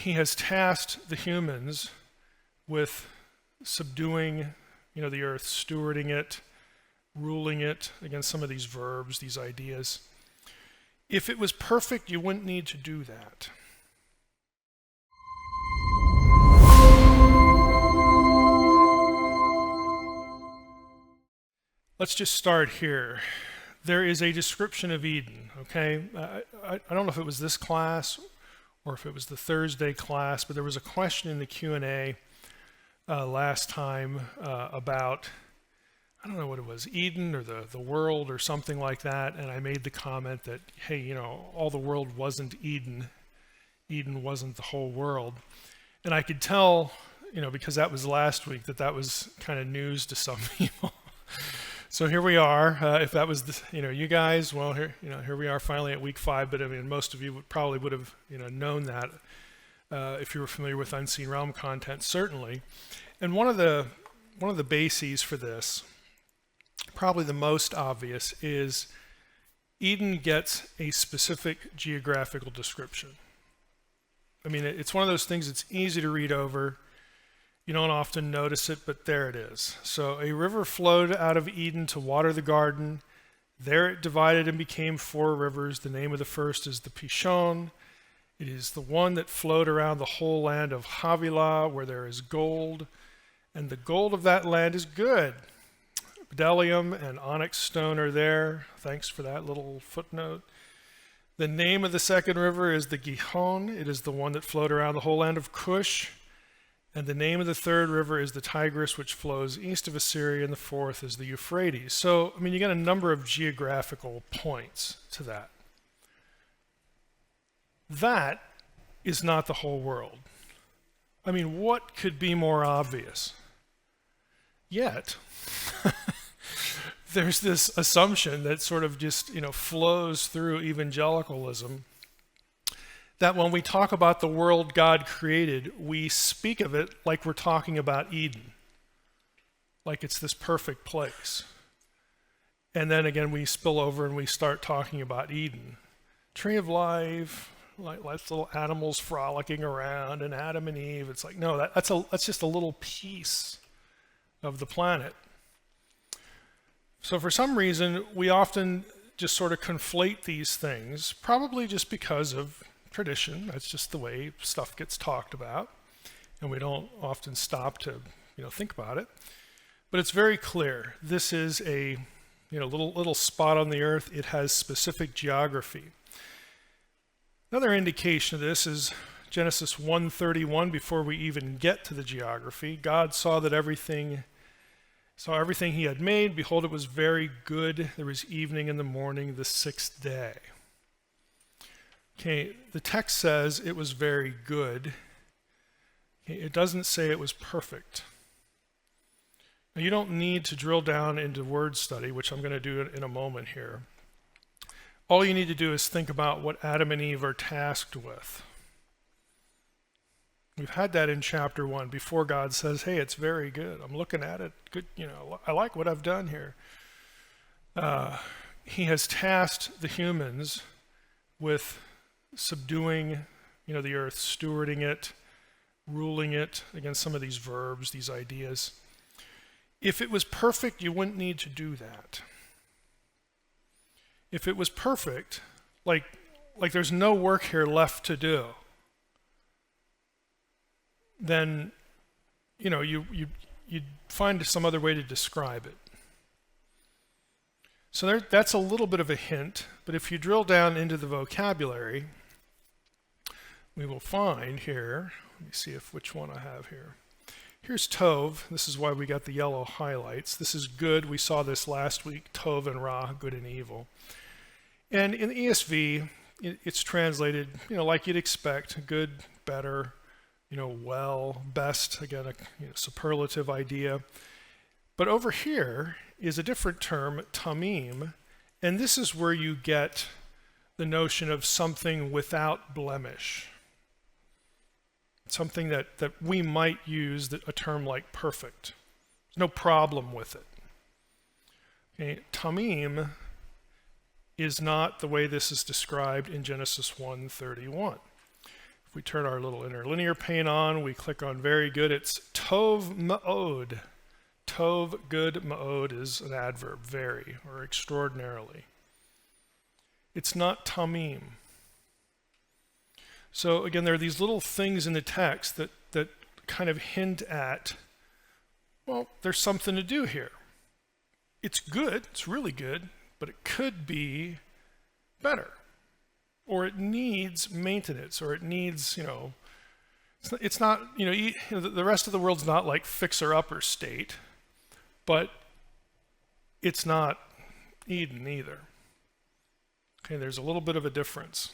he has tasked the humans with subduing, the earth, stewarding it, ruling it, again, some of these verbs, these ideas. If it was perfect, you wouldn't need to do that. Let's just start here. There is a description of Eden, okay? I don't know if it was this class or if it was the Thursday class, but there was a question in the Q&A last time about, I don't know what it was, Eden or the world or something like that, and I made the comment that, hey, all the world wasn't Eden. Eden wasn't the whole world. And I could tell, because that was last week, that was kind of news to some people. So here we are. If that was you guys, well, here we are finally at week 5. But I mean, most of you probably would have known that if you were familiar with Unseen Realm content, certainly. And one of the bases for this, probably the most obvious, is Eden gets a specific geographical description. I mean, it's one of those things that's easy to read over. You don't often notice it, but there it is. So a river flowed out of Eden to water the garden. There it divided and became 4 rivers. The name of the first is the Pishon. It is the one that flowed around the whole land of Havilah, where there is gold. And the gold of that land is good. Bdellium and onyx stone are there. Thanks for that little footnote. The name of the second river is the Gihon. It is the one that flowed around the whole land of Cush. And the name of the third river is the Tigris, which flows east of Assyria, and the fourth is the Euphrates. So, I mean, you got a number of geographical points to that. That is not the whole world. I mean, what could be more obvious? Yet, there's this assumption that sort of just, flows through evangelicalism, that when we talk about the world God created, we speak of it like we're talking about Eden, like it's this perfect place. And then again, we spill over and we start talking about Eden. Tree of life, like little animals frolicking around, and Adam and Eve. It's like, no, that's just a little piece of the planet. So for some reason, we often just sort of conflate these things, probably just because of tradition. That's just the way stuff gets talked about, and we don't often stop to think about it. But it's very clear. This is a little spot on the earth. It has specific geography. Another indication of this is Genesis 1:31. Before we even get to the geography, God saw everything he had made. Behold, it was very good. There was evening and the morning, the 6th day. Okay, the text says it was very good. Okay, it doesn't say it was perfect. Now, you don't need to drill down into word study, which I'm going to do in a moment here. All you need to do is think about what Adam and Eve are tasked with. We've had that in chapter 1 before God says, hey, it's very good. I'm looking at it. Good, I like what I've done here. He has tasked the humans with subduing, the earth, stewarding it, ruling it, again, some of these verbs, these ideas. If it was perfect, you wouldn't need to do that. If it was perfect, like there's no work here left to do, then, you'd find some other way to describe it. So that's a little bit of a hint, but if you drill down into the vocabulary, we will find here, let me see which one I have here. Here's Tov. This is why we got the yellow highlights. This is good. We saw this last week, Tov and Ra, good and evil. And in the ESV, it's translated, like you'd expect, good, better, well, best, again, a superlative idea. But over here is a different term, tamim, and this is where you get the notion of something without blemish. Something that we might use a term like perfect. There's no problem with it. Okay, tamim is not the way this is described in Genesis 1:31. If we turn our little interlinear pane on, we click on very good, it's tov ma'od. Tov, good, ma'od is an adverb, very, or extraordinarily. It's not tamim. So again, there are these little things in the text that kind of hint at, well, there's something to do here. It's good, it's really good, but it could be better. Or it needs maintenance, or it needs, it's not, the rest of the world's not like fixer-upper state, but it's not Eden either. Okay, there's a little bit of a difference.